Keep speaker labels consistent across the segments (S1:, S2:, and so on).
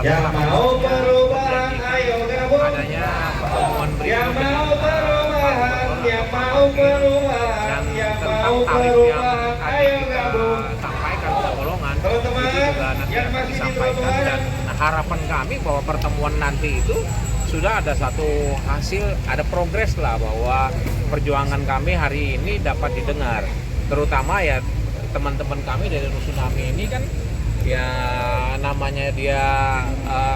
S1: setelah
S2: mau perubahan
S1: menjanjikan
S2: ayo gabung.
S1: adanya pertemuan
S2: Yang
S1: berikutnya
S2: mau perubahan, yang mau
S1: dan
S2: perubahan, yang
S1: tentang
S2: mau
S1: tarif yang
S2: perubahan,
S1: akan
S2: ayo
S1: kita
S2: gabung.
S1: sampaikan ke golongan
S2: Teman-teman,
S1: itu juga nanti
S2: yang
S1: akan
S2: masih di
S1: disampaikan
S2: trotoar.
S1: dan harapan kami bahwa pertemuan nanti itu sudah ada satu hasil, ada progres lah bahwa perjuangan kami hari ini dapat didengar, terutama ya teman-teman kami dari Rusunami ini kan ya namanya dia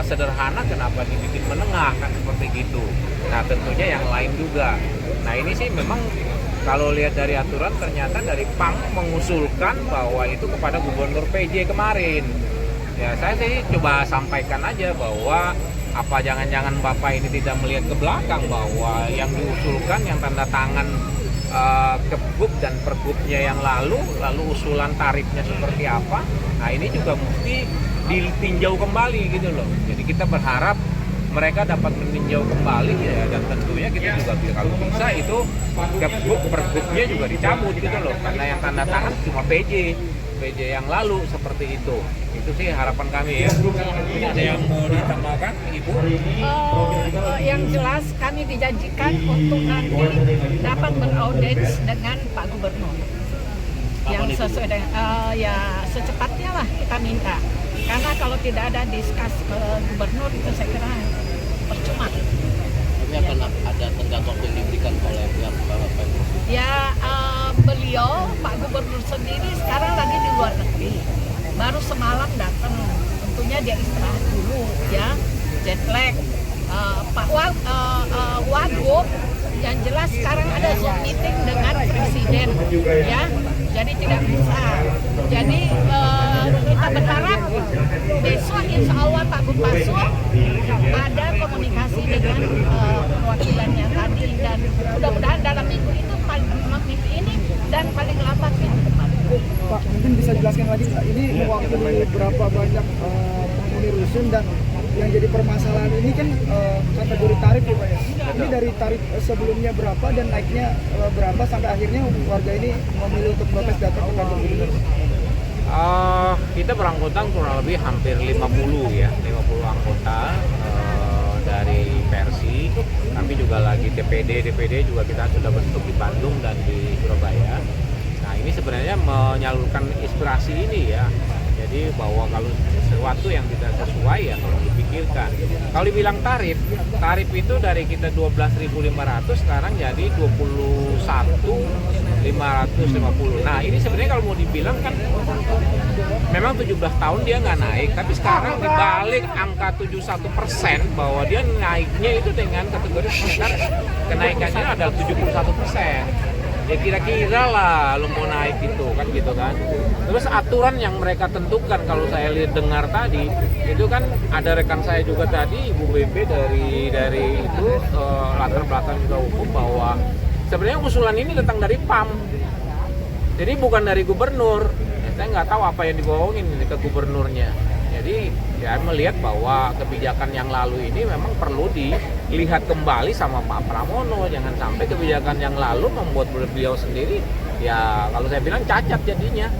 S1: sederhana, kenapa dibikin menengah kan seperti gitu. Nah tentunya yang lain juga. Nah ini sih memang kalau lihat dari aturan ternyata dari PAM mengusulkan bahwa itu kepada Gubernur PJ kemarin. Ya saya sih coba sampaikan aja bahwa apa jangan-jangan Bapak ini tidak melihat ke belakang bahwa yang diusulkan, yang tanda tangan Kebub dan Pergubnya yang lalu usulan tarifnya seperti apa. Nah ini juga mesti ditinjau kembali gitu loh. Jadi kita berharap mereka dapat meninjau kembali ya, dan tentunya kita juga kalau bisa itu Kebub Pergubnya juga dicabut gitu loh, karena yang tanda tangan cuma PJ yang lalu seperti itu. Itu sih harapan kami ya. Ini ada yang mau ditambahkan Ibu?
S3: Yang jelas kami dijanjikan untuk nanti dapat beraudiens dengan Pak Gubernur yang sesuai dengan ya secepatnya lah kita minta, karena kalau tidak ada diskus ke Gubernur itu saya kira percuma.
S4: Ini akan ada tenggat waktu yang diberikan oleh pihak Pemprov.
S3: Ya beliau Pak Gubernur sendiri sekarang lagi di luar negeri, baru semalam datang, tentunya dia istirahat dulu ya, jet lag. Pak Wagub yang jelas sekarang ada Zoom meeting dengan Presiden ya, jadi tidak bisa. Jadi kita berharap besok insya Allah Pak Bupasu ada komunikasi dengan perwakilannya tadi, dan mudah-mudahan dalam minggu itu minggu ini dan paling lambat minggu depan.
S5: Pak, mungkin bisa jelaskan lagi Pak, ini mewakili berapa banyak penghuni rusun, dan yang jadi permasalahan ini kan kategori tarif ya Pak ya. Ini dari tarif sebelumnya berapa dan naiknya berapa sampai akhirnya warga ini memilih untuk protes datang ke kantor gubernur.
S1: Kita beranggotan kurang lebih hampir 50 ya, 50 anggota dari Persi. Kami juga lagi DPD juga kita sudah bentuk di Bandung dan di Surabaya. Nah ini sebenarnya menyalurkan inspirasi ini ya. Jadi bahwa kalau sesuatu yang tidak sesuai ya kalau dipikirkan. Kalau dibilang tarif itu dari kita 12.500 sekarang jadi 21.550. Nah ini sebenarnya kalau mau dibilang kan memang 17 tahun dia nggak naik, tapi sekarang dibalik angka 71% bahwa dia naiknya itu dengan kategori sekitar kenaikannya adalah 71%. Ya kira-kira lah lo mau naik itu kan gitu kan. Terus aturan yang mereka tentukan kalau saya lihat dengar tadi itu kan ada rekan saya juga tadi Ibu Bebe dari itu latar belakang juga hukum bahwa sebenarnya usulan ini datang dari PAM. Jadi bukan dari gubernur. Saya nggak tahu apa yang dibohongin ke gubernurnya. Jadi ya melihat bahwa kebijakan yang lalu ini memang perlu dilihat kembali sama Pak Pramono. Jangan sampai kebijakan yang lalu membuat beliau sendiri ya kalau saya bilang cacat jadinya.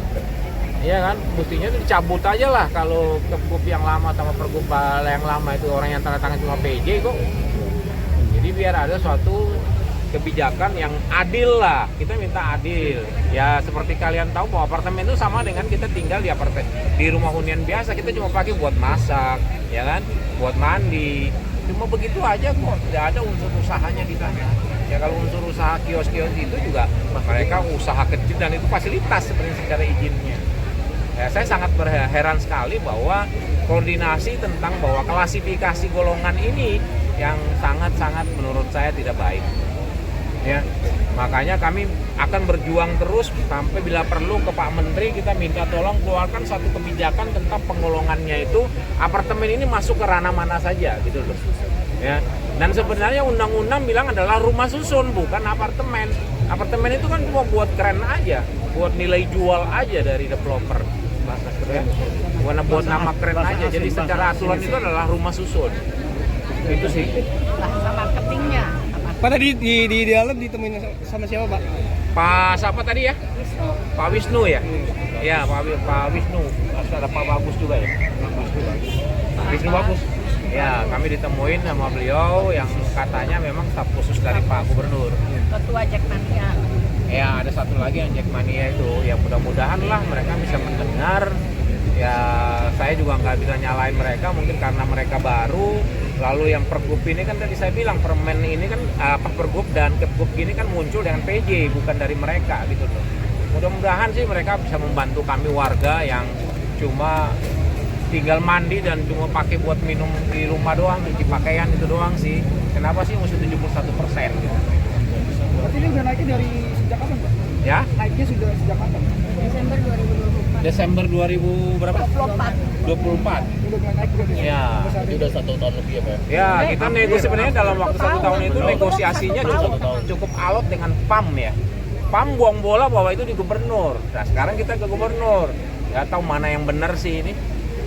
S1: Iya kan, mestinya itu dicabut aja lah kalau Kebub yang lama sama Pergub yang lama itu orang yang tanda tangan cuma PJ kok. Jadi biar ada suatu kebijakan yang adil lah, kita minta adil. Ya seperti kalian tahu bahwa apartemen itu sama dengan kita tinggal di rumah hunian biasa, kita cuma pakai buat masak, ya kan, buat mandi. Cuma begitu aja kok, tidak ada unsur usahanya di sana. Ya kalau unsur usaha kios-kios itu juga mereka usaha kecil dan itu fasilitas sebenarnya secara izinnya. Ya, saya sangat berheran sekali bahwa koordinasi tentang bahwa klasifikasi golongan ini yang sangat-sangat menurut saya tidak baik. Ya, makanya kami akan berjuang terus sampai bila perlu ke Pak Menteri, kita minta tolong keluarkan satu kebijakan tentang penggolongannya itu apartemen ini masuk ke ranah mana saja gitu loh. Ya. Dan sebenarnya undang-undang bilang adalah rumah susun bukan apartemen. Apartemen itu kan cuma buat keren aja, buat nilai jual aja dari developer. Ya. Buat nama keren aja. Jadi secara aturan itu adalah rumah susun. Itu sih.
S3: Bahasa marketingnya.
S5: Pak tadi di dalam ditemuin sama siapa Pak?
S1: Pak siapa tadi ya? Pak Wisnu ya? Ya Pak Wisnu. Ada Pak Bagus juga ya? Wisnu bagus. Ya, kami ditemuin sama beliau yang katanya memang staf khusus dari Pak Gubernur.
S3: Ketua Jackmania.
S1: Ya, ada satu lagi yang Jackmania itu. Ya mudah-mudahan lah mereka bisa mendengar. Ya, saya juga nggak bisa nyalain mereka, mungkin karena mereka baru. Lalu yang pergub ini kan tadi saya bilang permen ini kan pergub dan kepgub ini kan muncul dengan PJ, bukan dari mereka gitu loh. Mudah-mudahan sih mereka bisa membantu kami warga yang cuma tinggal mandi dan cuma pakai buat minum di rumah doang, cuci pakaian itu doang sih. Kenapa sih mesti 71% gitu?
S5: Berarti ini udah naiknya dari sejak kapan, Pak?
S1: Ya,
S5: Naiknya sudah sejak kapan?
S3: Desember 2024.
S1: Desember 2000 berapa?
S3: 24.
S1: 24.
S5: Udah mulai naik juga nih.
S1: Ya.
S5: Sampai saat
S4: Itu
S5: ini.
S4: udah 1 tahun lebih ya Pak?
S1: Ya, kita negosiasi sebenarnya dalam waktu 1 tahun itu negosiasinya cukup alot dengan PAM ya. PAM buang bola bahwa itu di gubernur. Nah, sekarang kita ke gubernur. Nggak tahu mana yang benar sih ini.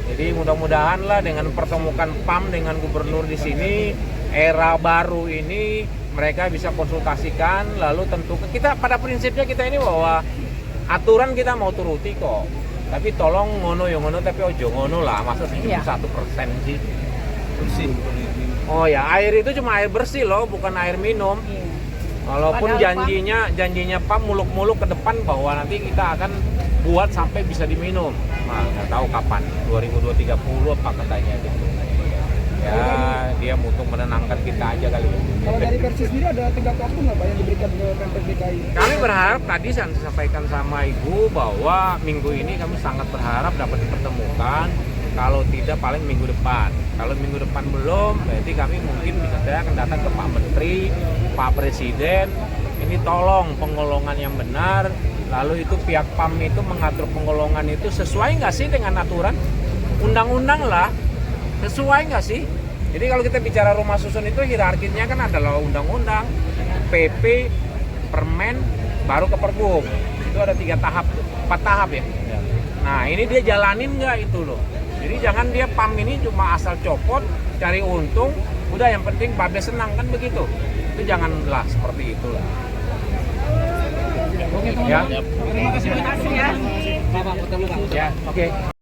S1: Jadi mudah-mudahan lah dengan pertemukan PAM dengan gubernur di sini, era baru ini mereka bisa konsultasikan, lalu tentu kita pada prinsipnya kita ini bahwa aturan kita mau turuti kok. Tapi tolong ngono ya ngono, tapi ojo ngono lah, masa 71% sih. Bersih. Oh ya, air itu cuma air bersih loh, bukan air minum. Walaupun
S3: Padahal
S1: janjinya PAM muluk-muluk ke depan bahwa nanti kita akan buat sampai bisa diminum. Nah, nggak tahu kapan, 2030 apa katanya gitu. Ya, dia untuk menenangkan kita aja kali.
S5: Kalau dari Persis sendiri ada tenggat waktu nggak Pak yang diberikan ke Pemprov DKI?
S1: Kami berharap tadi saya sampaikan sama Ibu bahwa minggu ini kami sangat berharap dapat dipertemukan. Kalau tidak paling minggu depan. Kalau minggu depan belum, berarti kami mungkin bisa saya akan datang ke Pak Menteri, Pak Presiden. Ini tolong penggolongan yang benar. Lalu itu pihak PAM itu mengatur penggolongan itu sesuai nggak sih dengan aturan undang-undang lah, sesuai nggak sih? Jadi kalau kita bicara rumah susun itu hierarkinya kan adalah undang-undang, PP, permen, baru ke pergub. Itu ada 3 tahap, 4 tahap ya. Nah ini dia jalanin nggak itu loh. Jadi jangan dia PAM ini cuma asal copot, cari untung, udah yang penting Babe senang kan begitu. Itu janganlah seperti itulah. Ya.
S3: Terima kasih ya.
S1: Ya, oke.